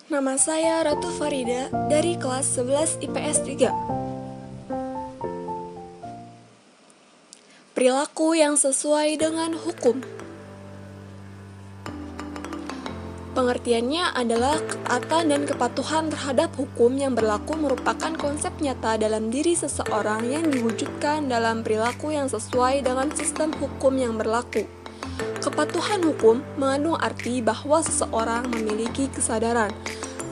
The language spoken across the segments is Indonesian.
Nama saya Ratu Farida dari kelas 11 IPS 3. Perilaku yang sesuai dengan hukum. Pengertiannya adalah ketaatan dan kepatuhan terhadap hukum yang berlaku merupakan konsep nyata dalam diri seseorang yang diwujudkan dalam perilaku yang sesuai dengan sistem hukum yang berlaku. Kepatuhan hukum mengandung arti bahwa seseorang memiliki kesadaran,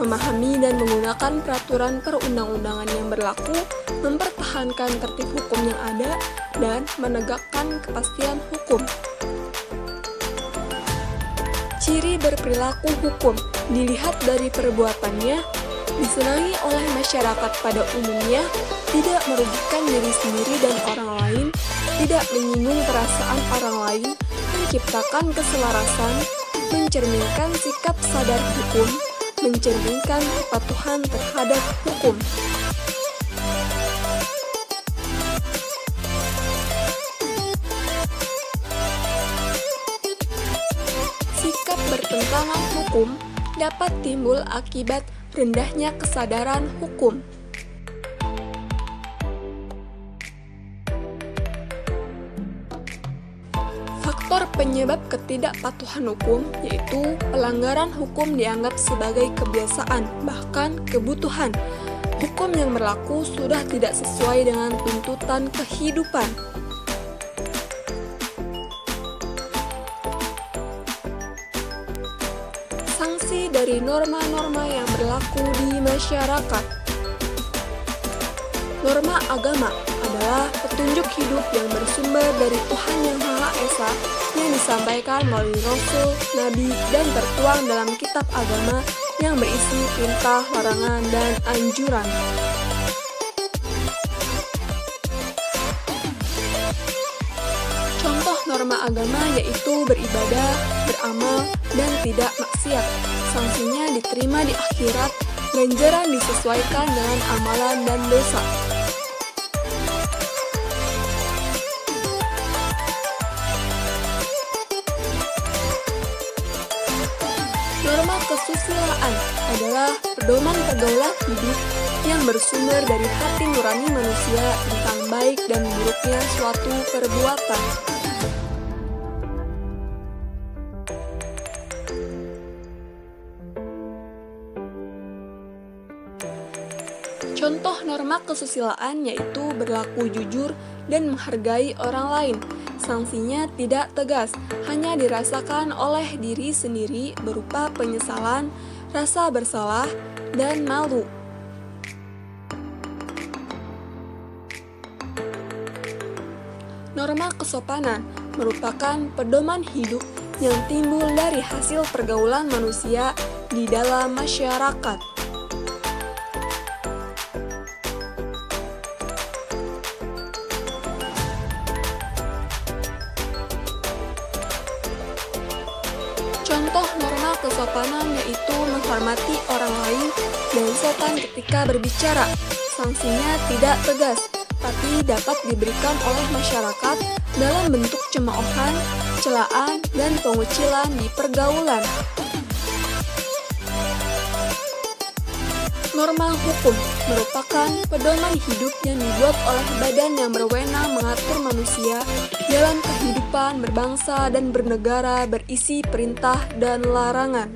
memahami dan menggunakan peraturan perundang-undangan yang berlaku, mempertahankan tertib hukum yang ada, dan menegakkan kepastian hukum. Ciri berperilaku hukum dilihat dari perbuatannya, disenangi oleh masyarakat pada umumnya, tidak merugikan diri sendiri dan orang lain, tidak menyinggung perasaan orang lain, menciptakan keselarasan, mencerminkan sikap sadar hukum, mencerminkan kepatuhan terhadap hukum. Sikap bertentangan hukum dapat timbul akibat rendahnya kesadaran hukum. Faktor penyebab ketidakpatuhan hukum yaitu pelanggaran hukum dianggap sebagai kebiasaan, bahkan kebutuhan. Hukum yang berlaku sudah tidak sesuai dengan tuntutan kehidupan. Sanksi dari norma-norma yang berlaku di masyarakat. Norma agama adalah petunjuk hidup yang bersumber dari Tuhan Yang Maha Esa yang disampaikan melalui Rasul, Nabi, dan tertuang dalam kitab agama yang berisi perintah, larangan, dan anjuran. Contoh norma agama yaitu beribadah, beramal, dan tidak maksiat. Sanksinya diterima di akhirat, ganjaran disesuaikan dengan amalan dan dosa. Norma kesusilaan adalah pedoman pergaulan hidup yang bersumber dari hati nurani manusia tentang baik dan buruknya suatu perbuatan. Contoh norma kesusilaan yaitu berlaku jujur dan menghargai orang lain. Sanksinya tidak tegas, hanya dirasakan oleh diri sendiri berupa penyesalan, rasa bersalah, dan malu. Norma kesopanan merupakan pedoman hidup yang timbul dari hasil pergaulan manusia di dalam masyarakat. Contoh norma kesopanan yaitu menghormati orang lain dan sopan ketika berbicara. Sanksinya tidak tegas, tapi dapat diberikan oleh masyarakat dalam bentuk cemoohan, celaan, dan pengucilan di pergaulan. Norma hukum merupakan pedoman hidup yang dibuat oleh badan yang berwenang mengatur manusia dalam kehidupan berbangsa dan bernegara berisi perintah dan larangan.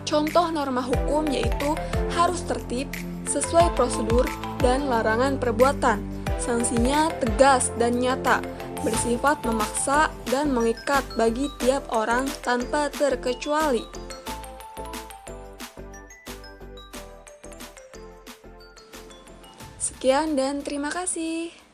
Contoh norma hukum yaitu harus tertib, sesuai prosedur, dan larangan perbuatan. Sanksinya tegas dan nyata, bersifat memaksa dan mengikat bagi tiap orang tanpa terkecuali. Sekian dan terima kasih.